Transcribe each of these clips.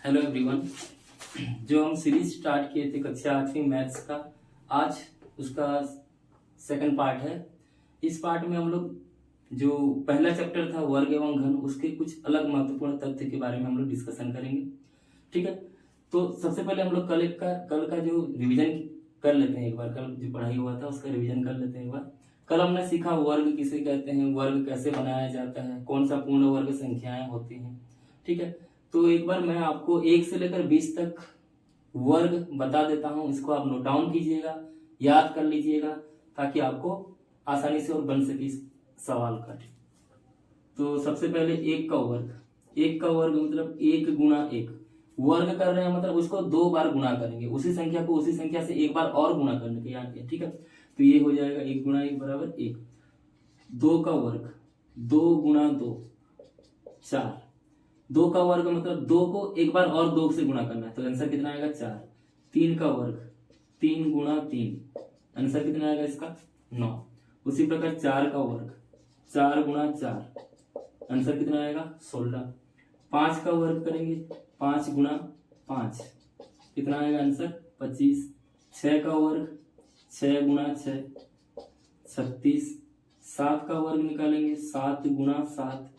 Hello everyone. जो हम series start किए थे कक्षा 8वीं मैथ्स का, आज उसका सेकंड पार्ट है। इस पार्ट में हम लोग जो पहला चैप्टर था वर्ग एवं घन, उसके कुछ अलग महत्वपूर्ण तथ्य के बारे में हम लोग डिस्कशन करेंगे। ठीक है, तो सबसे पहले हम लोग कल का जो रिवीजन कर लेते हैं एक बार। कल जो पढ़ाई हुआ था उसका रिवीजन कर लेते हैं एक बार। कल हमने सीखा वर्ग किसे कहते हैं, वर्ग कैसे बनाया जाता है, कौन सा पूर्ण वर्ग संख्याएं होती हैं। ठीक है, तो एक बार मैं आपको 1 से लेकर 20 तक वर्ग बता देता हूं, इसको आप नोट डाउन कीजिएगा, याद कर लीजिएगा, ताकि आपको आसानी से और बन सके इस सवाल का। तो सबसे पहले 1 का वर्ग। 1 का वर्ग मतलब 1 गुणा 1। वर्ग कर रहे हैं मतलब उसको 2 बार गुणा करेंगे, उसी संख्या को उसी संख्या से 1 बार और गुणा करने के याद है। ठीक है, तो ये हो जाएगा 1 गुणा 1 बराबर 1। 2 का वर्ग, 2 गुणा 2 4। 2 का वर्ग मतलब 2 को 1 बार और 2 से गुणा करना है, तो आंसर कितना आएगा 4। 3 का वर्ग, 3 गुणा 3, आंसर कितना आएगा इसका 9। उसी प्रकार 4 का वर्ग, 4 गुणा 4, आंसर कितना आएगा 16। 5 का वर्ग करेंगे, 5 गुणा 5, कितना आएगा आंसर 25। 6 का वर्ग, 6 गुणा 6, 36। 7 का वर्ग निकालेंगे, 7 गुणा 7,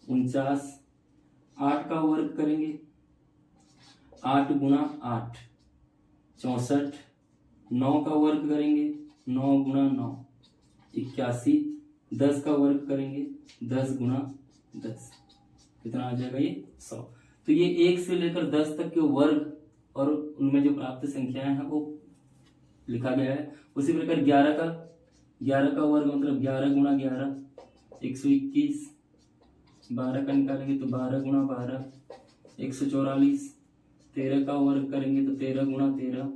49। 8 का वर्ग करेंगे, 8 गुणा 8, 64। 9 का वर्ग करेंगे, 9 गुणा 9, 81। 10 का वर्ग करेंगे, 10 गुणा 10, कितना आ जाएगा ये 100। तो ये 1 से लेकर 10 तक के वर्ग और उनमें जो प्राप्त संख्याएं हैं वो लिखा गया है। उसी प्रकार 11 का वर्ग मतलब 11 गुणा 11, 121। 12 का निकालेंगे तो 12 गुणा 12, 144। 13 का वर्ग करेंगे तो 13 गुणा 13,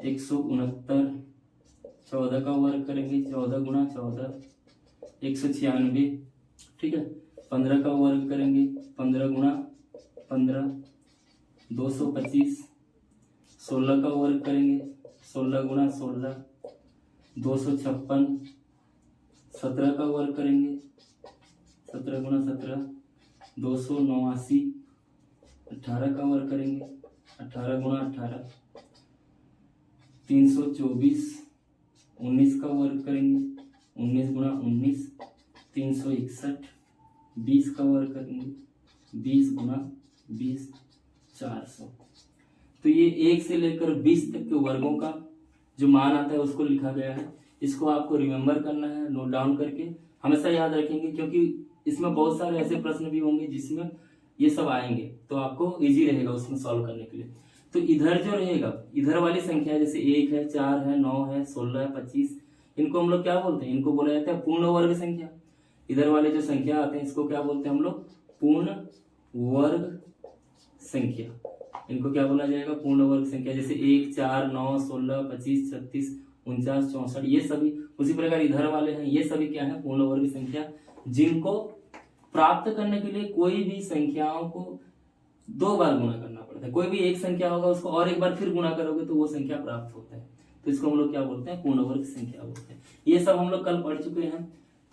169। 14 का वर्ग करेंगे, 14 गुणा 14, 196। ठीक है, 15 का वर्ग करेंगे, 15 गुणा 15, 225। 16 का वर्ग करेंगे, 16 गुणा 16, 256। 17 का वर्ग करेंगे, 17 गुणा 17, 289। 18 का वर्ग करेंगे, 18 गुणा 18, 324। 19 का वर्ग करेंगे, 19 गुणा 19, 361। 20 का वर्ग करेंगे, 20 गुणा 20, 400। तो ये 1 से लेकर 20 तक के वर्गों का जो मान आता है उसको लिखा गया है। इसको आपको रिमेम्बर करना है, नोट डाउन करके हमेशा याद रखेंगे, क्योंकि इसमें बहुत सारे ऐसे प्रश्न भी होंगे जिसमें ये सब आएंगे, तो आपको इजी रहेगा उसमें सॉल्व करने के लिए। तो इधर जो रहेगा, इधर वाली संख्या जैसे 1 है, 4 है, 9 है, 16 है, 25, इनको हम लोग क्या बोलते हैं, इनको बोला जाता है पूर्ण वर्ग संख्या। इधर वाले जो संख्या आते हैं इसको क्या बोलते हैं हम लोग, पूर्ण वर्ग संख्या। इनको क्या बोला जाएगा, पूर्ण वर्ग संख्या। जैसे 1, 4, 9, 16, 25, 36, 49, 64, ये सभी। उसी प्रकार इधर वाले हैं, ये सभी क्या है, पूर्ण वर्ग संख्या, जिनको प्राप्त करने के लिए कोई भी संख्याओं को 2 बार गुणा करना पड़ता है। कोई भी एक संख्या होगा उसको और एक बार फिर गुणा करोगे तो वो संख्या प्राप्त होता है, तो इसको हम लोग क्या बोलते हैं, पूर्ण वर्ग संख्या बोलते हैं। ये सब हम लोग कल पढ़ चुके हैं,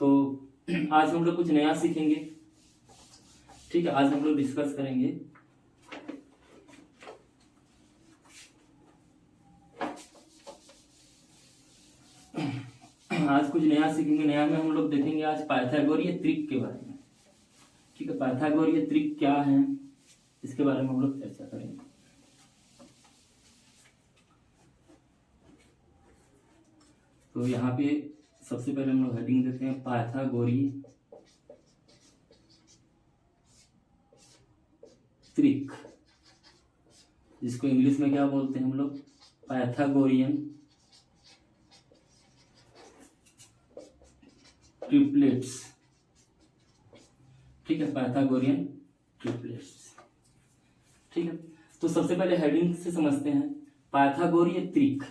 तो आज हम लोग कुछ नया सीखेंगे। ठीक है, आज हम लोग डिस्कस करेंगे आज कुछ नया सीखेंगे। नया में हम लोग देखेंगे आज पाइथागोरीय त्रिक के बारे में। ठीक है, पाइथागोरीय त्रिक क्या है इसके बारे में हम लोग चर्चा करेंगे। तो यहाँ पे सबसे पहले हम लोग हेडिंग देते हैं पाइथागोरीय त्रिक, जिसको इंग्लिश में क्या बोलते हैं हम लोग, पाइथागोरियन ट्रिपलेट्स। ठीक है, पाइथागोरियन ट्रिपलेट्स। ठीक है, तो सबसे पहले हेडिंग से समझते हैं पाइथागोरीय त्रिक।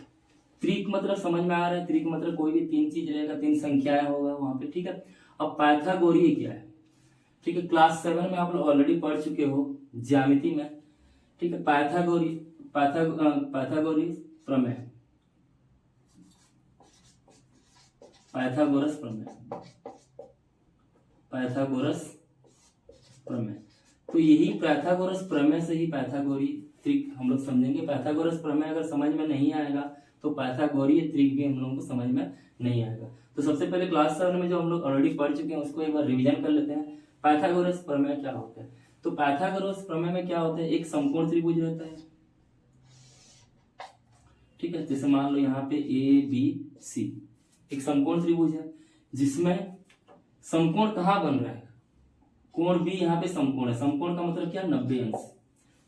त्रिक मतलब समझ में आ रहा है, त्रिक मतलब कोई भी 3 चीज रहेगा, 3 संख्याएं होगा वहां पे। ठीक है, अब पाइथागोरीय क्या है, ठीक है, क्लास 7 में आप लोग ऑलरेडी पढ़ चुके हो ज्यामिति में। ठीक है, पाइथागोरस प्रमेय, पाइथागोरस प्रमेय, पाइथागोरस प्रमेय। तो यही पाइथागोरस प्रमेय से ही पाइथागोरीय त्रिक हम लोग समझेंगे। पाइथागोरस प्रमेय अगर समझ में नहीं आएगा तो पाइथागोरीय त्रिक भी हम लोगों को समझ में नहीं आएगा। तो सबसे पहले क्लास 7 में जो हम लोग ऑलरेडी पढ़ चुके हैं उसको एक बार रिवीजन कर लेते हैं। पाइथागोरस प्रमेय क्या होता है? तो पाइथागोरस प्रमेय में क्या होता है, एक समकोण त्रिभुज रहता है, ठीक है। जैसे मान लो यहाँ पे ABC एक समकोण त्रिभुज है, जिसमें समकोण कहाँ बन रहा है, कोण भी यहाँ पे समकोण है। समकोण का मतलब क्या, 90 अंश,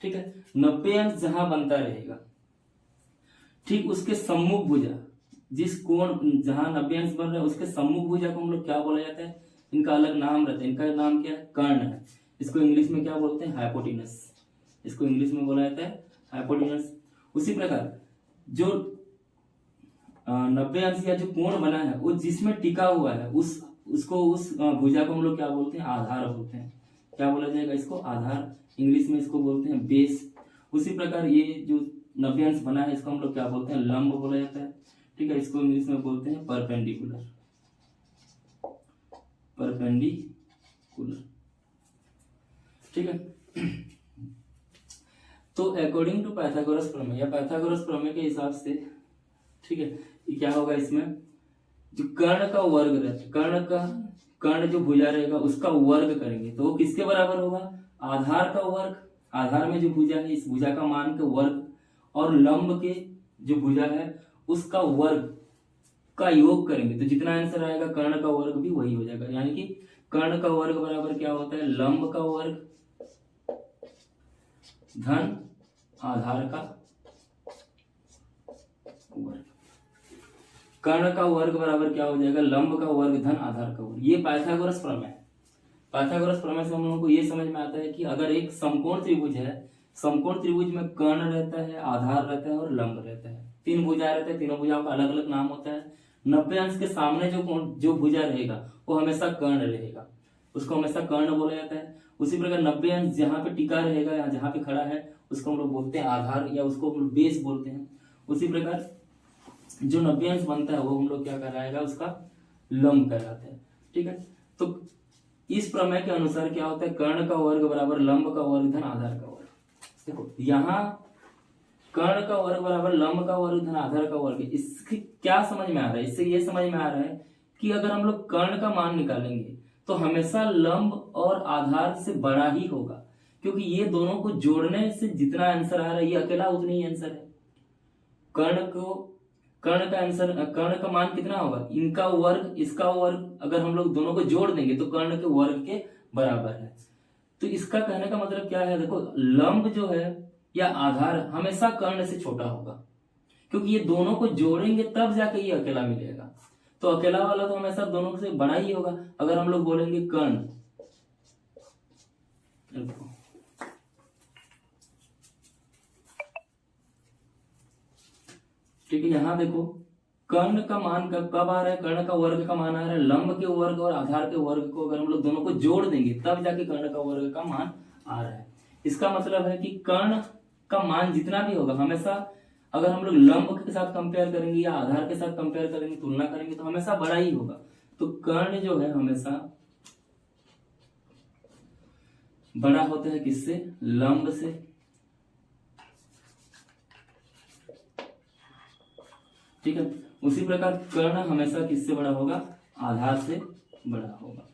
ठीक है। 90 अंश जहां बनता रहेगा, ठीक उसके सम्मुख भुजा, जिस कोण जहां 90 अंश बन रहा है उसके सम्मुख भुजा को हम लोग क्या बोला जाता है, इनका अलग नाम रहता है। इनका नाम क्या है, कर्ण है। इसको इंग्लिश में क्या बोलते हैं, हाइपोटेनस। इसको इंग्लिश में बोला जाता है हाइपोटेनस। उसी प्रकार जो 90 अंश या जो कोण बना है वो जिसमें टिका हुआ है उस भुजा को हम लोग क्या बोलते हैं, आधार बोलते हैं। क्या बोला जाएगा इसको, आधार। इंग्लिश में इसको बोलते हैं बेस। उसी प्रकार ये जो 90 अंश बना है इसको हम लोग क्या बोलते हैं, लंब बोला जाता है, ठीक है। इसको इंग्लिश में बोलते हैं परपेंडिकुलर, परपेंडिकुलर, ठीक है। तो अकॉर्डिंग टू पाइथागोरस प्रमेय या पाइथागोरस प्रमेय के हिसाब से, ठीक है, ये क्या होगा, इसमें जो कर्ण का वर्ग रहता है, कर्ण जो भुजा रहेगा उसका वर्ग करेंगे तो वो किसके बराबर होगा, आधार का वर्ग। आधार में जो भुजा है इस भुजा का मान का वर्ग, और लंब के जो भुजा है उसका वर्ग का योग करेंगे तो जितना आंसर आएगा कर्ण का वर्ग भी वही हो जाएगा। यानी कि कर्ण का वर्ग बराबर क्या होता है, लंब का वर्ग धन आधार का वर्ग। कर्ण का वर्ग बराबर क्या हो जाएगा, लंब का वर्ग धन आधार का वर्ग। ये पाइथागोरस प्रमेय है। पाइथागोरस प्रमेय से हम लोगों को ये समझ में आता है कि अगर एक समकोण त्रिभुज है, समकोण त्रिभुज में कर्ण रहता है, आधार रहता है और लंब रहता है। 3 भुजा रहते हैं, तीनों भुजाओं का अलग अलग नाम होता है। 90 अंश के सामने जो भुजा रहेगा वो हमेशा कर्ण रहेगा, उसको हमेशा कर्ण बोला जाता है। उसी प्रकार 90 अंश जहाँ पे टिका रहेगा या जहाँ पे खड़ा है उसको हम लोग बोलते हैं आधार या उसको हम लोग बेस बोलते हैं। उसी प्रकार जो 90 अंश बनता है वो हम लोग क्या कहलाएगा, उसका लंब कहलाता है, ठीक है। तो इस प्रमेय के अनुसार क्या होता है, कर्ण का वर्ग बराबर लंब का वर्ग धन आधार का वर्ग। देखो यहाँ कर्ण का वर्ग बराबर लंब का वर्ग धन आधार का वर्ग, इसकी क्या समझ में आ रहा है, इससे ये समझ में आ रहा है कि अगर हम लोग कर्ण का मान निकालेंगे तो हमेशा लंब और आधार से बड़ा ही होगा, क्योंकि ये दोनों को जोड़ने से जितना आंसर आ रहा है ये अकेला उतना ही आंसर है। कर्ण का मान कितना होगा, इनका वर्ग इसका वर्ग, अगर हम लोग दोनों को जोड़ देंगे तो कर्ण के वर्ग के बराबर है। तो इसका कहने का मतलब क्या है, देखो लंब जो है या आधार हमेशा कर्ण से छोटा होगा, क्योंकि ये दोनों को जोड़ेंगे तब जाके ये अकेला मिलेगा। तो अकेला वाला तो हमेशा दोनों से बड़ा ही होगा। अगर हम लोग बोलेंगे कर्ण, ठीक है, यहां देखो कर्ण का मान कब आ रहा है, कर्ण का वर्ग का मान आ रहा है, लंब के वर्ग और आधार के वर्ग को अगर हम लोग दोनों को जोड़ देंगे तब जाके कर्ण का वर्ग का मान आ रहा है। इसका मतलब है कि कर्ण का मान जितना भी होगा हमेशा, अगर हम लोग लंब के साथ कंपेयर करेंगे या आधार के साथ कंपेयर करेंगे, तुलना करेंगे तो हमेशा बड़ा ही होगा। तो कर्ण जो है हमेशा बड़ा होता है किससे, लंब से। ठीक है, उसी प्रकार कर्ण हमेशा किससे बड़ा होगा, आधार से बड़ा होगा।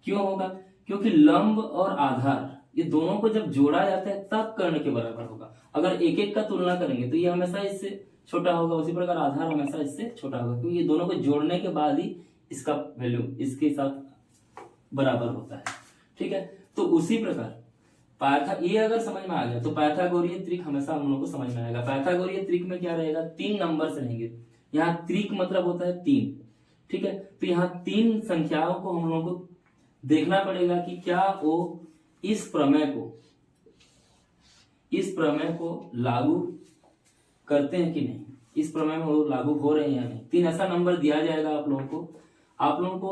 क्यों होगा, क्योंकि लंब और आधार ये दोनों को जब जोड़ा जाता है तब कर्ण के बराबर होगा। अगर एक एक का तुलना करेंगे तो ये हमेशा इससे छोटा होगा, उसी प्रकार आधार हमेशा इससे छोटा होगा, क्योंकि ये दोनों को जोड़ने के बाद ही इसका वैल्यू इसके साथ बराबर होता है। ठीक है, तो उसी प्रकार ये अगर समझ में आ गया तो पाइथागोरीय त्रिक हमेशा हम लोगों को समझ में आएगा। पाइथागोरीय त्रिक में क्या रहेगा, 3 नंबर रहेंगे। यहाँ त्रिक मतलब होता है 3। ठीक है, तो यहाँ 3 संख्याओं को हम लोगों को देखना पड़ेगा कि क्या वो इस प्रमेय को लागू करते हैं कि नहीं, इस प्रमेय में वो लागू हो रहे हैं या नहीं। 3 ऐसा नंबर दिया जाएगा आप लोगों को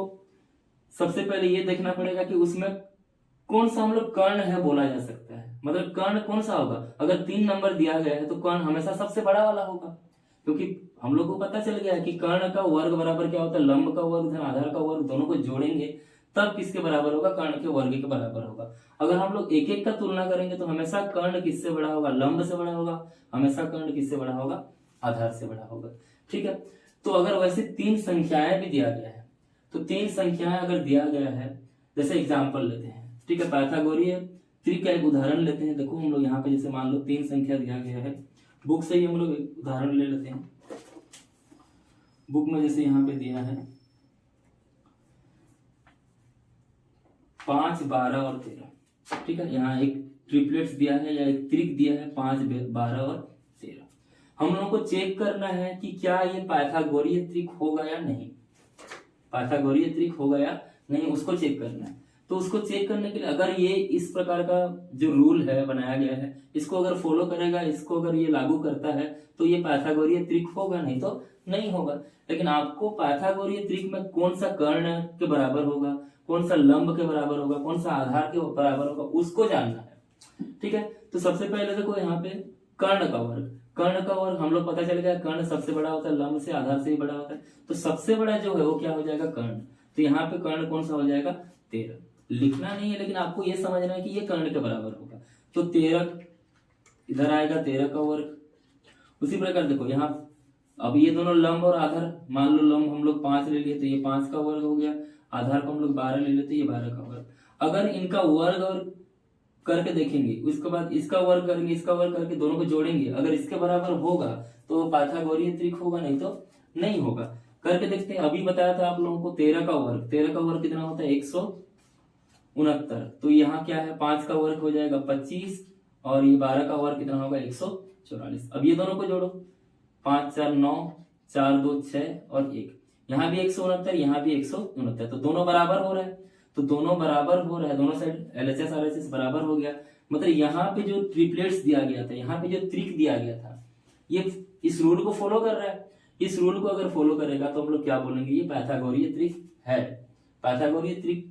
सबसे पहले ये देखना पड़ेगा कि उसमें कौन सा हम लोग कर्ण है बोला जा सकता है, मतलब कर्ण कौन सा होगा। अगर 3 नंबर दिया गया है तो कर्ण हमेशा सबसे बड़ा वाला होगा, क्योंकि हम लोग को पता चल गया है कि कर्ण का वर्ग बराबर क्या होता है, लंब का वर्ग धन आधार का वर्ग, दोनों को जोड़ेंगे तब किसके बराबर होगा, कर्ण के वर्ग के बराबर होगा। अगर हम लोग एक एक का तुलना करेंगे तो हमेशा कर्ण किससे बड़ा होगा, लंब से बड़ा होगा, हमेशा कर्ण किससे बड़ा होगा, आधार से बड़ा होगा। ठीक है, तो अगर वैसे 3 संख्याएं भी दिया गया है, तो 3 संख्याएं अगर दिया गया है, जैसे एग्जाम्पल लेते हैं, ठीक है, पाइथागोरीय त्रिक का एक उदाहरण लेते हैं। देखो हम लोग यहाँ पे जैसे मान लो 3 संख्या दिया गया है, बुक से ही हम लोग उदाहरण ले लेते हैं। बुक में जैसे यहाँ पे दिया है 5, 12 और 13। ठीक है, यहाँ एक ट्रिपलेट्स दिया है या एक त्रिक दिया है 5, 12 और 13। हम लोगों को चेक करना है कि क्या ये पाइथागोरीय त्रिक होगा या नहीं, पाइथागोरीय त्रिक होगा या नहीं, उसको चेक करना है। तो उसको चेक करने के लिए अगर ये इस प्रकार का जो रूल है बनाया गया है, इसको अगर फॉलो करेगा, इसको अगर ये लागू करता है, तो ये पाइथागोरीय त्रिक होगा, नहीं तो नहीं होगा। लेकिन आपको पाइथागोरीय त्रिक में कौन सा कर्ण के बराबर होगा, कौन सा लंब के बराबर होगा, कौन सा आधार के बराबर होगा, उसको जानना है। ठीक है, तो सबसे पहले देखो यहाँ पे कर्ण का वर्ग, कर्ण का वर्ग हम लोग पता चल गया, कर्ण सबसे बड़ा होता है, लंब से आधार से ही बड़ा होता है, तो सबसे बड़ा जो है वो क्या हो जाएगा, कर्ण। तो यहाँ पे कर्ण कौन सा हो जाएगा, 13। लिखना नहीं है, लेकिन आपको ये समझना है कि ये कर्ण के बराबर होगा। तो 13 इधर आएगा, 13 का वर्ग। उसी प्रकार देखो यहाँ अब ये दोनों लंब और आधार, मान लो लंब हम लोग 5 ले लिए तो ये 5 का वर्ग हो गया, आधार को हम लोग 12 ले लेते ये 12 का वर्ग। अगर इनका वर्ग और करके देखेंगे, उसके बाद इसका वर्ग करेंगे, इसका वर्ग करके दोनों को जोड़ेंगे, अगर इसके बराबर होगा तो पाइथागोरीय त्रिक होगा, नहीं तो नहीं होगा। करके देखते हैं, अभी बताया था आप लोगों को 13 का वर्ग, 13 का वर्ग कितना होता है, 169। तो यहाँ क्या है, 5 का वर्ग हो जाएगा 25 और ये 12 का वर्ग कितना होगा, 144। अब ये दोनों को जोड़ो, 5 4 9, 4 2 6 और 1, यहाँ भी 169, यहाँ भी 169, तो दोनों बराबर हो रहा है। तो दोनों बराबर हो रहा है, दोनों साइड LHS RHS बराबर हो गया। मतलब यहाँ पे जो ट्रिपलेट्स दिया गया था, यहाँ पे जो त्रिक दिया गया था, ये इस रूल को फॉलो कर रहा है। इस रूल को अगर फॉलो करेगा तो हम लोग क्या बोलेंगे, ये पाइथागोरीय त्रिक है, पाइथागोरीय त्रिक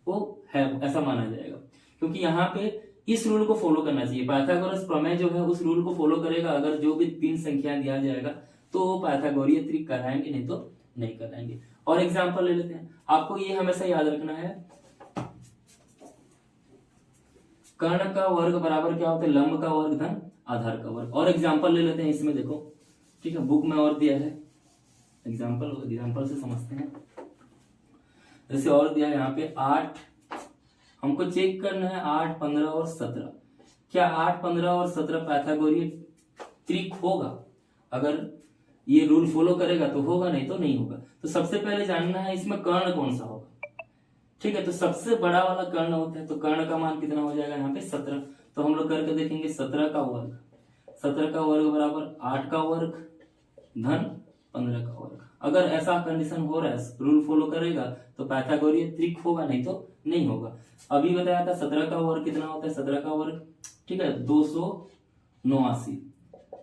वो है, ऐसा माना जाएगा। क्योंकि यहाँ पे इस रूल को फॉलो करना चाहिए, पाइथागोरस प्रमेय जो है उस रूल को फॉलो करेगा। अगर जो भी 3 संख्याएं दिया जाएगा तो वो पाइथागोरीय त्रिक कराएंगे, नहीं तो नहीं कराएंगे। और एग्जांपल ले लेते हैं, आपको ये हमेशा याद रखना है, कर्ण का वर्ग बराबर क्या होता है, लंब का वर्ग धन आधार का वर्ग। और एग्जांपल ले लेते हैं इसमें, देखो ठीक है, बुक में और दिया है एग्जांपल से समझते हैं। जैसे और दिया है यहाँ पे 8, हमको चेक करना है 8, 15 और 17, क्या 8, 15 और 17 पाइथागोरीय त्रिक होगा। अगर ये रूल फॉलो करेगा तो होगा, नहीं तो नहीं होगा। तो सबसे पहले जानना है इसमें कर्ण कौन सा होगा। ठीक है, तो सबसे बड़ा वाला कर्ण होता है, तो कर्ण का मान कितना हो जाएगा यहाँ पे 17। तो हम लोग करके देखेंगे, 17 का वर्ग, 17 का वर्ग बराबर 8 का वर्ग धन 15 का वर्ग। अगर ऐसा कंडीशन हो रहा है, रूल फॉलो करेगा तो पाइथागोरीय त्रिक होगा, नहीं तो नहीं होगा। अभी बताया था 17 का वर्ग कितना होता है, 17 का वर्ग ठीक है 289,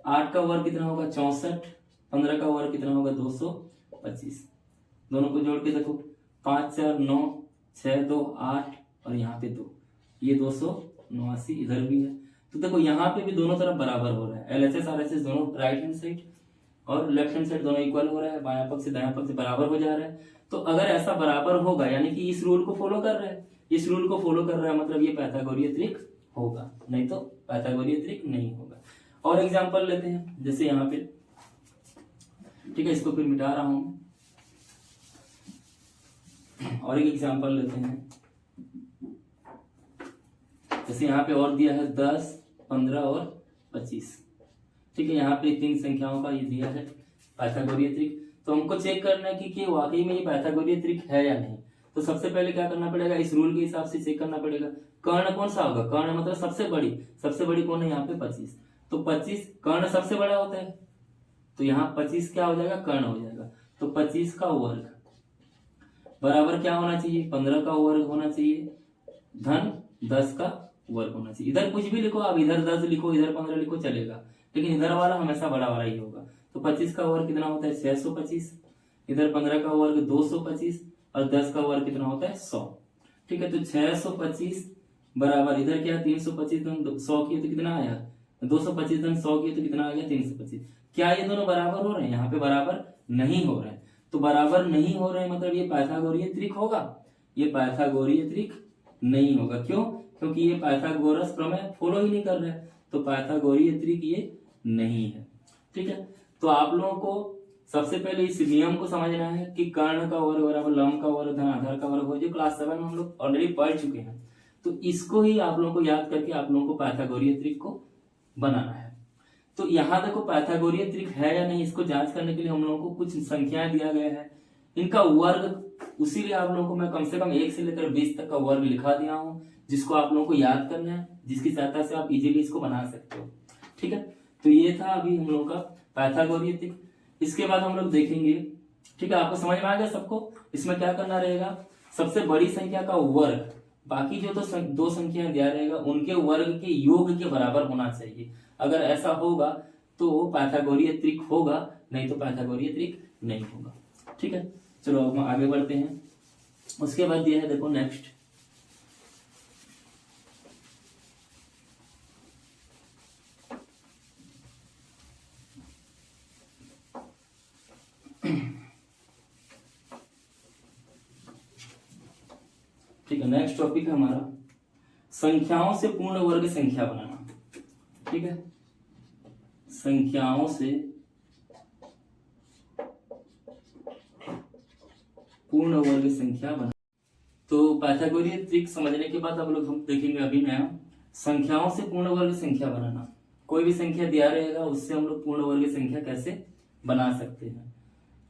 8 का वर्ग कितना होगा 64, 15 का वर्ग कितना होगा 225। दोनों को जोड़ के देखो, 5 4 9 6 2 8 और यहाँ पे 2, ये 289 इधर भी है। तो देखो यहाँ पे भी दोनों तरफ बराबर हो रहा है, LHS RHS दोनों राइट हैंड साइड और लेफ्ट हैंड साइड दोनों इक्वल हो रहा है, बायां पक्ष से दायां पक्ष से बराबर हो जा रहा है। तो अगर ऐसा बराबर होगा यानी कि इस रूल को फॉलो कर रहा है, इस रूल को फॉलो कर रहा है, मतलब ये पाइथागोरीय त्रिक होगा, नहीं तो पाइथागोरीय त्रिक नहीं होगा। और एग्जांपल लेते हैं, जैसे यहाँ पे ठीक है, इसको फिर मिटा रहा हूं, और एक एग्जांपल लेते हैं। जैसे यहाँ पे और दिया है 10, 15 और 25। ठीक है, यहाँ पे 3 संख्याओं का ये दिया है पाइथागोरीय त्रिक। तो हमको चेक करना है कि वाकई में ये पाइथागोरीय त्रिक है या नहीं। तो सबसे पहले क्या करना पड़ेगा, इस रूल के हिसाब से चेक करना पड़ेगा कर्ण कौन सा होगा। कर्ण मतलब सबसे बड़ी कौन है यहाँ पे 25। तो 25 कर्ण सबसे बड़ा होता है, तो यहाँ 25 क्या हो जाएगा, कर्ण हो जाएगा। तो 25 का वर्ग बराबर क्या होना चाहिए, 15 का वर्ग होना चाहिए धन 10 का वर्ग होना चाहिए। इधर कुछ भी लिखो आप, इधर 10 लिखो, इधर 15 लिखो, चलेगा, लेकिन इधर वाला हमेशा बड़ा वाला ही होगा। तो 25 का वर्ग कितना होता है 625, इधर 15 का वर्ग 225 और 10 का वर्ग कितना होता है 100। ठीक है, तो 625 बराबर इधर क्या 325 धन 100 किए तो कितना आया, 225 धन 100 किए तो कितना आ गया 325। क्या ये दोनों बराबर हो रहे हैं, यहाँ पे बराबर नहीं हो रहे हैं। तो बराबर नहीं हो रहे हैं मतलब ये पाइथागोरीय त्रिक होगा ये पाइथागोरीय त्रिक नहीं होगा। क्यों? क्योंकि ये पाइथागोरस प्रमेय फॉलो ही नहीं कर रहा है, तो पाइथागोरीय त्रिक ये नहीं है। ठीक है, तो आप लोगों को सबसे पहले इस नियम को समझना है कि कर्ण का वर्ग बराबर लंब का वर्ग धन आधार का वर्ग हो, जो क्लास 7 में हम लोग ऑलरेडी पढ़ चुके हैं। तो इसको ही आप लोगों को याद करके आप लोगों को पाइथागोरीय त्रिक को बनाना है। तो यहाँ देखो पाइथागोरीय त्रिक है या नहीं, इसको जांच करने के लिए हम लोगों को कुछ संख्याएं दिया गया है, इनका वर्ग, उसीलिए आप लोगों को मैं कम से कम 1 से लेकर 20 तक का वर्ग लिखा दिया हूं, जिसको आप लोगों को याद करना है, जिसकी सहायता से आप इजीली इसको बना सकते हो। ठीक है, तो ये था अभी हम लोगों का पाइथागोरीय त्रिक। इसके बाद हम लोग देखेंगे, ठीक है, आपको समझ में आ गया सबको? इसमें क्या करना रहेगा, सबसे बड़ी संख्या का वर्ग बाकी जो तो दो संख्याएं दिया रहेगा उनके वर्ग के योग के बराबर होना चाहिए। अगर ऐसा होगा तो पाइथागोरीय त्रिक होगा, नहीं तो पाइथागोरीय त्रिक नहीं होगा। ठीक है, चलो अब हम आगे बढ़ते हैं। उसके बाद दिया है देखो नेक्स्ट, ठीक है, नेक्स्ट टॉपिक है हमारा संख्याओं से पूर्ण वर्ग संख्या बनाना। ठीक है, संख्याओं से पूर्ण वर्ग संख्या बनाना। तो पाइथागोरीय त्रिक समझने के बाद अब लोग हम देखेंगे अभी नया संख्याओं से पूर्ण वर्ग संख्या बनाना। कोई भी संख्या दिया रहेगा उससे हम लोग पूर्ण वर्ग संख्या कैसे बना सकते हैं।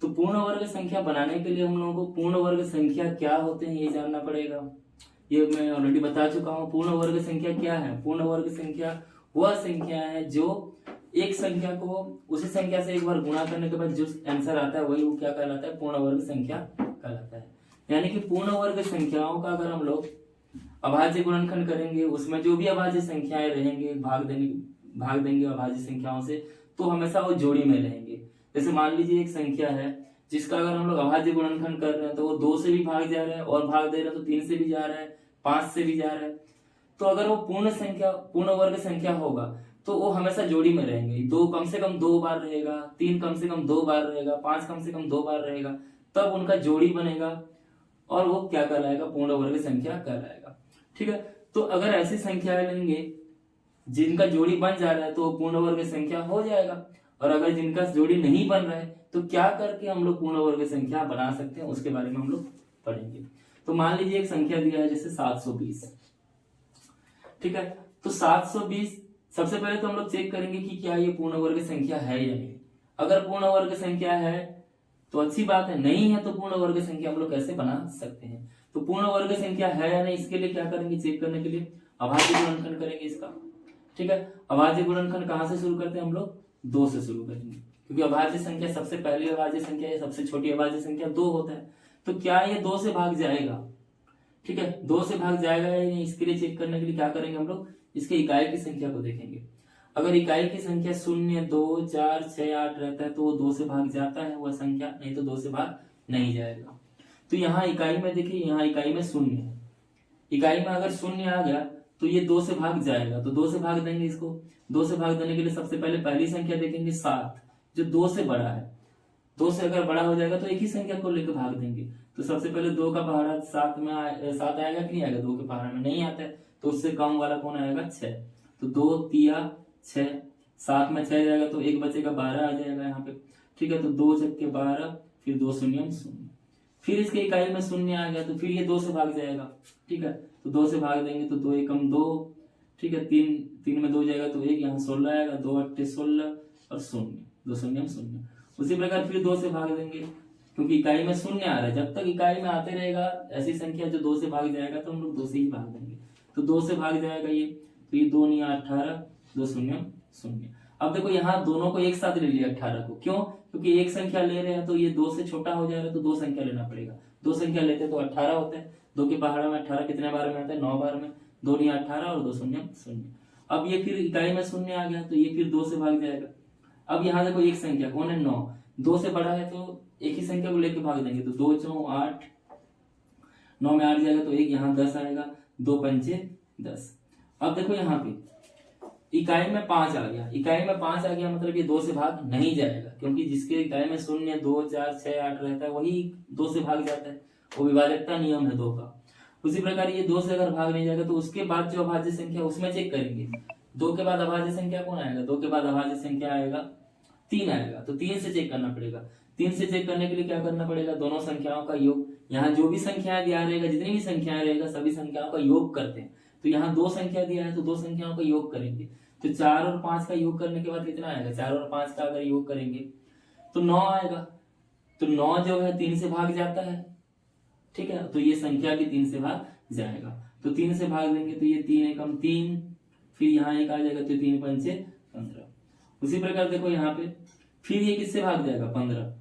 तो पूर्ण वर्ग संख्या बनाने के लिए हम लोगों को पूर्ण वर्ग संख्या क्या होते हैं ये जानना पड़ेगा। ये मैं ऑलरेडी बता चुका हूँ। पूर्ण वर्ग संख्या क्या है? पूर्ण वर्ग संख्या वह संख्या है जो एक संख्या को उसी संख्या से एक बार गुणा करने के बाद जो आंसर आता है वही वो क्या कहलाता है? पूर्ण वर्ग संख्या कहलाता है। यानी कि पूर्ण वर्ग संख्याओं का अगर हम लोग अभाज्य गुणनखंड करेंगे, उसमें जो भी अभाज्य संख्याएं रहेंगे भाग देंगे अभाज्य संख्याओं से, तो हमेशा वो जोड़ी में रहेंगे। जैसे मान लीजिए एक संख्या है जिसका अगर हम लोग अभाज्य गुणनखंड कर रहे हैं तो वो 2 से भी भाग जा रहा है और भाग दे रहे हैं तो 3 से भी जा रहा है, 5 से भी जा रहा है। तो अगर वो पूर्ण वर्ग संख्या होगा तो वो हमेशा जोड़ी में रहेंगे। 2 कम से कम 2 बार रहेगा, 3 कम से कम 2 बार रहेगा, 5 कम से कम 2 बार रहेगा, तब उनका जोड़ी बनेगा और वो क्या कहलाएगा? पूर्ण वर्ग संख्या कहलाएगा। ठीक है, तो अगर ऐसी संख्याएं लेंगे जिनका जोड़ी बन जा रहा है तो पूर्ण वर्ग संख्या हो जाएगा, और अगर जिनका जोड़ी नहीं बन रहा है तो क्या करके हम लोग पूर्ण वर्ग संख्या बना सकते हैं उसके बारे में हम लोग पढ़ेंगे। तो मान लीजिए एक संख्या दिया है जैसे 720। ठीक है, तो 720 सबसे पहले तो हम लोग चेक करेंगे कि क्या ये पूर्ण वर्ग संख्या है या नहीं। अगर पूर्ण वर्ग संख्या है तो अच्छी बात है, नहीं है तो पूर्ण वर्ग संख्या हम लोग कैसे बना सकते हैं। तो पूर्ण वर्ग संख्या है या नहीं इसके लिए क्या करेंगे? चेक करने के लिए अभाज्य गुणनखंड करेंगे इसका। ठीक है, अभाज्य गुणनखंड कहां से शुरू करते हैं हम लोग? 2 से शुरू करेंगे, क्योंकि अभाज्य संख्या सबसे पहली अभाज्य संख्या या सबसे छोटी अभाज्य संख्या 2 होता है। तो क्या ये 2 से भाग जाएगा? ठीक है, 2 से भाग जाएगा या नहीं इसके लिए चेक करने के लिए क्या करेंगे हम लोग? इसके इकाई की संख्या को देखेंगे। अगर इकाई की संख्या 0, 2, 4, 6, 8 रहता है तो वो 2 से भाग जाता है वह संख्या, नहीं तो 2 से भाग नहीं जाएगा। तो यहाँ इकाई में देखिए, यहाँ इकाई में 0 है। इकाई में अगर 0 आ गया तो ये 2 से भाग जाएगा, तो 2 से भाग देंगे इसको। 2 से भाग देने के लिए सबसे पहले पहली संख्या देखेंगे 7, जो 2 से बड़ा है। 2 से अगर बड़ा हो जाएगा तो एक ही संख्या को लेकर भाग देंगे। तो सबसे पहले 2 का पहाड़ा 7 में 7 आएगा कि नहीं आएगा? 2 के पहाड़ा में नहीं आता है, तो उससे कम वाला कौन आएगा? 6। तो 2 तिया 6, 7 में 6 जाएगा तो एक बचेगा 12 आ जाएगा यहाँ पे। ठीक है, तो 2 छक्के 12, फिर 2 शून्य 0, फिर इसके इकाई में 0 आ गया तो फिर ये 2 से भाग जाएगा। ठीक है, तो 2 से भाग देंगे तो 2 एकम 2। ठीक है, 3 में 2 जाएगा तो 1, यहाँ 16 आएगा, 2 8 16 और 0, 2 शून्य 0। उसी प्रकार फिर 2 से भाग देंगे, क्योंकि इकाई में 0 आ रहा है। जब तक इकाई में आते रहेगा ऐसी संख्या जो 2 से भाग जाएगा तो हम लोग 2 से ही भाग देंगे। तो 2 से भाग जाएगा ये, तो ये 2 9 18, 2 शून्य 0। अब देखो यहाँ दोनों को एक साथ ले लिया 18 को, क्यों? क्योंकि एक संख्या ले रहे हैं तो ये 2 से छोटा हो जा रहा है तो 2 संख्या लेना पड़ेगा। 2 संख्या लेते तो 18 होते हैं। 2 के पहाड़ा में 18 कितने बार में आता है? 9 बार में। 2 9 18 और 2 शून्य 0। अब ये फिर इकाई में 0 आ गया तो ये फिर 2 से भाग जाएगा। अब यहाँ देखो एक संख्या कौन है? 9। 2 से बड़ा है तो एक ही संख्या को लेकर भाग देंगे, तो 2 4 8, 9 में 8 जाएगा तो 1, यहाँ 10 आएगा, 2 पंचे 10। अब देखो यहाँ पे इकाई में 5 आ गया। इकाई में 5 आ गया मतलब ये 2 से भाग नहीं जाएगा, क्योंकि जिसके इकाई में 0, 2, 4, 6, 8 रहता है वही 2 से भाग जाता है। वो विभाजकता नियम है 2 का। उसी प्रकार ये 2 से अगर भाग नहीं जाएगा तो उसके बाद जो अभाज्य संख्या उसमें चेक करेंगे। 2 के बाद अभाज्य संख्या कौन आएगा? 2 के बाद अभाज्य संख्या आएगा 3 आएगा, तो 3 से चेक करना पड़ेगा। 3 से चेक करने के लिए क्या करना पड़ेगा? दोनों संख्याओं का योग। यहाँ जो भी संख्या दिया रहेगा, जितनी भी संख्याएं रहेगा, सभी संख्याओं का योग करते हैं। तो यहाँ 2 संख्या दिया है तो 2 संख्याओं का योग करेंगे। तो 4 और 5 का योग करने के बाद कितना आएगा? 4 और 5 का अगर योग करेंगे तो 9 आएगा। तो 9 जो है 3 से भाग जाता है, ठीक है, तो ये संख्या भी 3 से भाग जाएगा। तो 3 से भाग देंगे तो ये 3 एकम 3, फिर यहाँ 1 आ जाएगा, तो 3 पंचे 15। उसी प्रकार देखो यहाँ पे फिर ये किससे भाग जाएगा? 15।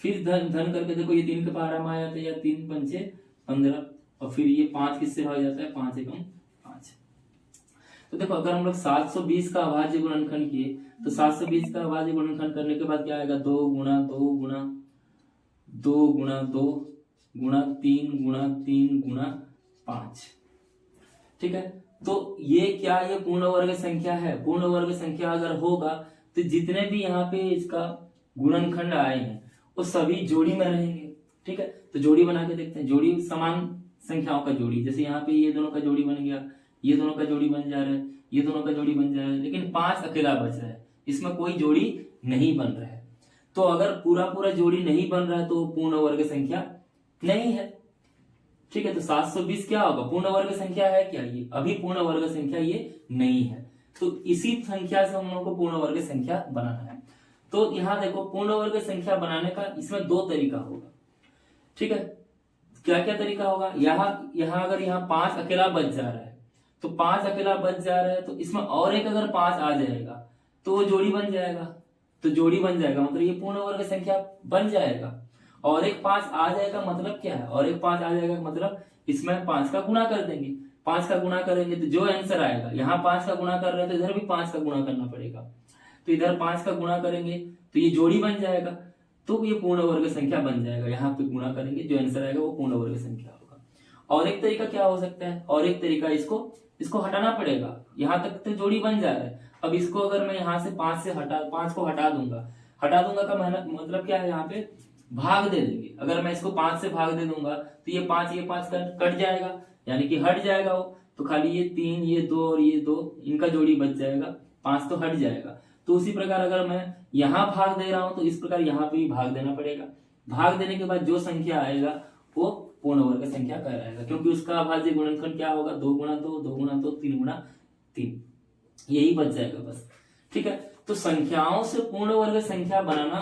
फिर धन करके देखो ये 3 के पहाड़ा में आया था, या 3 पंचे 15, और फिर ये 5 किससे भाग जाता है? 5 एकम 5। तो देखो अगर हम लोग 720 का अभाज्य गुणनखंड किए तो 720 का अभाज्य गुणनखंड करने के बाद क्या आएगा? 2 गुणा 2 गुणा 2 गुणा 2 गुणा 3 गुणा 3 गुणा 5, ठीक है। तो ये क्या? ये पूर्ण वर्ग संख्या है। पूर्ण वर्ग संख्या अगर होगा तो जितने भी यहाँ पे इसका गुणनखंड आए हैं वो सभी जोड़ी में रहेंगे, ठीक है। तो जोड़ी बना के देखते हैं। जोड़ी समान संख्याओं का जोड़ी, जैसे यहाँ पे ये दोनों का जोड़ी बन गया, ये दोनों का जोड़ी बन जा रहा है, ये दोनों का जोड़ी बन जा रहा है, लेकिन 5 अकेला बच रहा है, इसमें कोई जोड़ी नहीं बन रहा है। तो अगर पूरा पूरा जोड़ी नहीं बन रहा है तो पूर्ण वर्ग संख्या नहीं है, ठीक है। तो 720 क्या होगा? पूर्ण वर्ग संख्या है क्या? ये अभी पूर्ण वर्ग संख्या ये नहीं है। तो इसी संख्या से हम लोगों को पूर्ण वर्ग संख्या बनाना है। तो यहाँ देखो पूर्ण वर्ग संख्या बनाने का इसमें 2 तरीका होगा, ठीक है। क्या क्या तरीका होगा? यहाँ अगर यहाँ 5 अकेला बच जा रहा है तो 5 अकेला बच जा रहा है तो इसमें और एक अगर 5 आ जाएगा तो वो जोड़ी बन जाएगा। तो जोड़ी बन जाएगा मतलब ये पूर्ण वर्ग संख्या बन जाएगा। और एक 5 आ जाएगा मतलब क्या है? और एक 5 आ जाएगा मतलब इसमें 5 का गुणा कर देंगे। 5 का गुणा करेंगे तो जो आंसर आएगा, यहाँ 5 का गुणा कर रहे हैं तो इधर भी 5 का गुणा करना पड़ेगा। तो इधर 5 का गुणा करेंगे तो ये जोड़ी बन जाएगा, तो ये पूर्ण वर्ग संख्या बन जाएगा। यहाँ पे गुणा करेंगे, जो आंसर आएगा वो पूर्ण वर्ग संख्या होगा। और एक तरीका क्या हो सकता है? और एक तरीका इसको हटाना पड़ेगा। यहाँ तक तो जोड़ी बन जा रहा है। अब इसको अगर मैं यहाँ से 5 को हटा दूंगा का मतलब क्या है? यहाँ पे भाग दे देंगे। अगर मैं इसको 5 से भाग दे दूंगा तो ये 5 कट जाएगा, यानी कि हट जाएगा वो। तो खाली ये 3, ये 2 और ये 2, इनका जोड़ी बच जाएगा, 5 तो हट जाएगा। तो उसी प्रकार अगर मैं यहाँ भाग दे रहा हूं तो इस प्रकार यहाँ पे भी भाग देना पड़ेगा। भाग देने के बाद जो संख्या आएगा वो पूर्ण वर्ग संख्या कहलाएगा, क्योंकि उसका अभाज्य गुणनखंड क्या होगा? 2 गुणा 2, 2 गुणा 2, 3 गुणा 3, यही बच जाएगा बस, ठीक है। तो संख्याओं से पूर्ण वर्ग संख्या बनाना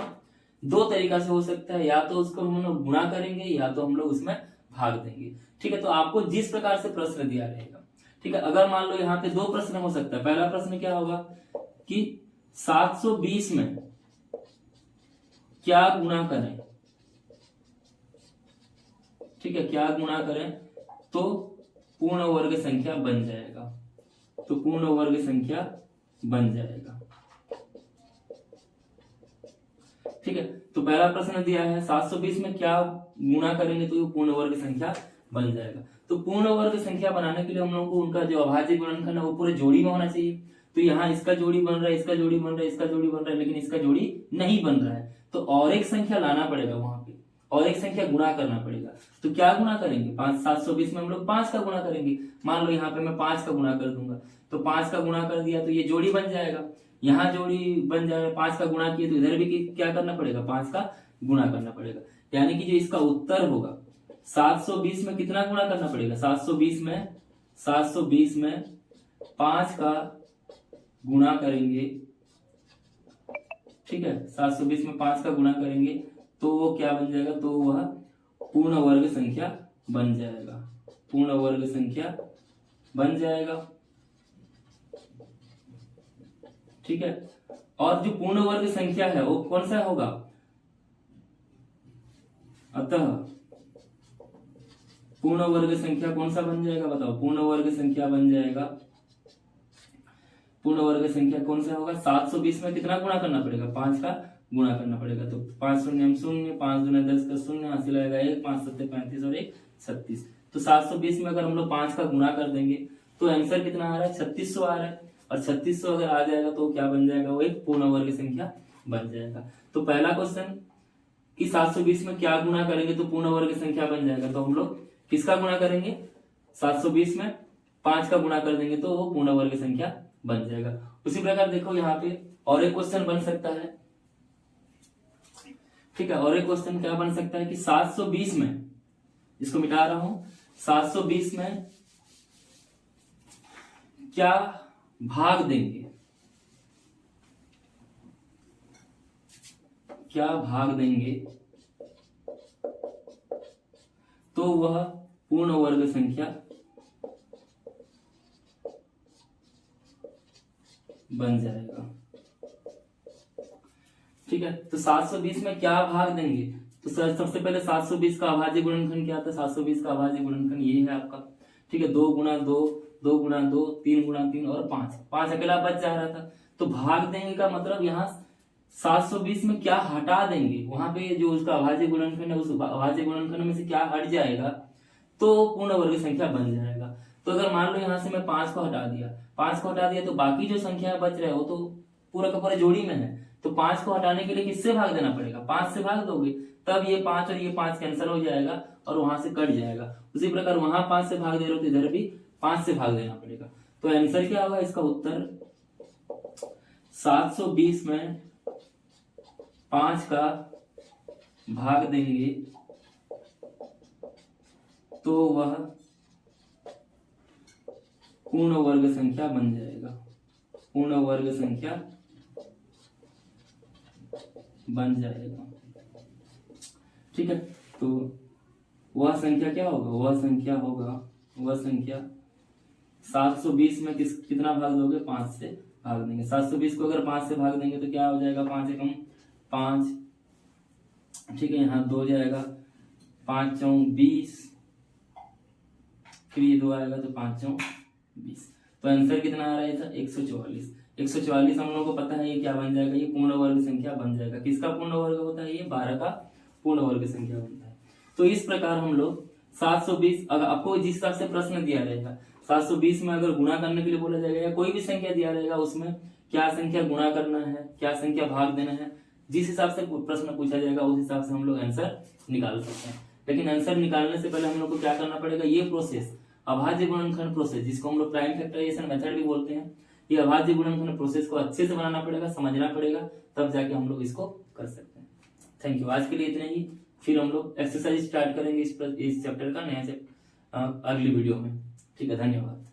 2 तरीका से हो सकता है। या तो उसको हम लोग गुणा करेंगे या तो हम लोग उसमें भाग देंगे, ठीक है। तो आपको जिस प्रकार से प्रश्न दिया रहेगा, ठीक है। अगर मान लो यहाँ पे 2 प्रश्न हो सकता है। पहला प्रश्न क्या होगा कि 720 में क्या गुणा करें, ठीक है, क्या गुणा करें तो पूर्ण वर्ग संख्या बन जाएगा। तो पूर्ण वर्ग संख्या बन जाएगा, ठीक है। तो पहला प्रश्न दिया है 720 में क्या गुणा करेंगे तो ये पूर्ण वर्ग संख्या बन जाएगा। तो पूर्ण वर्ग संख्या बनाने के लिए हम लोगों को उनका जो अभाज्य गुणनखंड है वो पूरे जोड़ी में होना चाहिए। तो यहाँ इसका जोड़ी बन रहा है, इसका जोड़ी बन रहा है, इसका जोड़ी बन रहा है, लेकिन इसका जोड़ी नहीं बन रहा है। तो और एक संख्या लाना पड़ेगा वहां पे, और एक संख्या गुणा करना पड़ेगा। तो क्या गुणा करेंगे? 720 में हम लोग 5 का गुणा करेंगे। मान लो यहाँ पे मैं 5 का गुणा कर दूंगा, तो 5 का गुणा कर दिया तो ये जोड़ी बन जाएगा, यहाँ जोड़ी बन जाएगा। 5 का गुणा किए तो इधर भी क्या करना पड़ेगा? 5 का गुणा करना पड़ेगा। यानी कि जो इसका उत्तर होगा 720 में कितना गुणा करना पड़ेगा? 720 में 5 का गुणा करेंगे, ठीक है। 720 में 5 का गुणा करेंगे तो वो क्या बन जाएगा? तो वह पूर्ण वर्ग संख्या बन जाएगा, पूर्ण वर्ग संख्या बन जाएगा, ठीक है। और जो पूर्ण वर्ग संख्या है वो कौन सा होगा? अतः पूर्ण वर्ग संख्या कौन सा बन जाएगा? बताओ। पूर्ण वर्ग संख्या बन जाएगा, पूर्ण वर्ग संख्या कौन सा होगा? 720 में कितना गुणा करना पड़ेगा? 5 का गुणा करना पड़ेगा। तो 5 शून्य 0, 5 दूनी 10 का 0, हासिल आएगा 1, 5 सत्ते 35 और 1 36। तो 720 में अगर हम लोग 5 का गुणा कर देंगे तो आंसर कितना आ रहा है? 3600 आ रहा है। और 3600 अगर आ जाएगा तो क्या बन जाएगा? वो एक पूर्ण वर्ग संख्या बन जाएगा। तो पहला क्वेश्चन कि 720 में क्या गुणा करेंगे तो पूर्ण वर्ग संख्या बन जाएगा, तो हम लोग किसका गुणा करेंगे? 720 में 5 का गुणा कर देंगे तो वो पूर्ण वर्ग संख्या बन जाएगा। उसी प्रकार देखो यहाँ पे और एक क्वेश्चन बन सकता है, ठीक है। और एक क्वेश्चन क्या बन सकता है कि 720 में, इसको मिटा रहा हूं, 720 में क्या भाग देंगे, क्या भाग देंगे तो वह पूर्ण वर्ग संख्या बन जाएगा, ठीक है। तो 720 में क्या भाग देंगे, तो सर सबसे पहले 720 का अभाज्य गुणनखंड क्या था, 720 का अभाज्य गुणनखंड ये है आपका, ठीक है। 2 गुणा 2, 2 गुणा 2, 3 गुणा 3 और 5 अकेला बच जा रहा था। तो भाग देंगे का मतलब यहाँ 720 में क्या हटा देंगे, वहां पे जो उसका अभाज्य गुणनखंड है उस अभाज्य गुणनखंड में से क्या हट जाएगा तो पूर्ण वर्ग संख्या बन जाएगा। तो अगर मान लो यहाँ से मैं 5 को हटा दिया, 5 को हटा दिया तो बाकी जो संख्या बच रहे हो तो पूरा का पूरा जोड़ी में है, तो 5 को हटाने के लिए किससे भाग देना पड़ेगा, 5 से भाग दोगे, तब ये 5 और ये 5 कैंसिल हो जाएगा और वहां से कट जाएगा। उसी प्रकार वहां 5 से भाग दे रहे हो तो इधर भी 5 से भाग देना पड़ेगा। तो आंसर क्या होगा इसका उत्तर, 720 में 5 का भाग देंगे तो वह पूर्ण वर्ग संख्या बन जाएगा, पूर्ण वर्ग संख्या बन जाएगा, ठीक है। तो वह संख्या क्या होगा, वह संख्या होगा, वह संख्या 720 में कितना भाग दोगे, 5 से भाग देंगे। 720 को अगर 5 से भाग देंगे तो क्या हो जाएगा, 5 एकम 5, ठीक है। यहाँ 2 जाएगा, 5 चौं 20, फिर ये 2 आएगा तो 5 चौं 20। तो आंसर कितना आ रहा है था, 144। 144 हम लोगों को पता है ये क्या बन जाएगा, ये पूर्ण वर्ग संख्या बन जाएगा। किसका पूर्ण वर्ग होता है, ये 12 का पूर्ण वर्ग संख्या बनता है। तो इस प्रकार हम लोग 720, अगर आपको जिस हिसाब से प्रश्न दिया रहेगा 720 में अगर गुणा करने के लिए बोला जाएगा या कोई भी संख्या दिया रहेगा उसमें क्या संख्या गुणा करना है, क्या संख्या भाग देना है, जिस हिसाब से प्रश्न पूछा जाएगा उस हिसाब से हम लोग आंसर निकाल सकते हैं। लेकिन आंसर निकालने से पहले हम लोग को क्या करना पड़ेगा, ये प्रोसेस अभाज्य गुणनखंड प्रोसेस, जिसको हम लोग प्राइम फैक्टराइजेशन मेथड भी बोलते हैं, ये अभाज्य गुणनखंड प्रोसेस को अच्छे से बनाना पड़ेगा, समझना पड़ेगा, तब जाके हम लोग इसको कर सकते हैं। Thank you. आज के लिए इतना ही, फिर हम लोग एक्सरसाइज स्टार्ट करेंगे इस चैप्टर का नया अगली वीडियो में, ठीक है। धन्यवाद।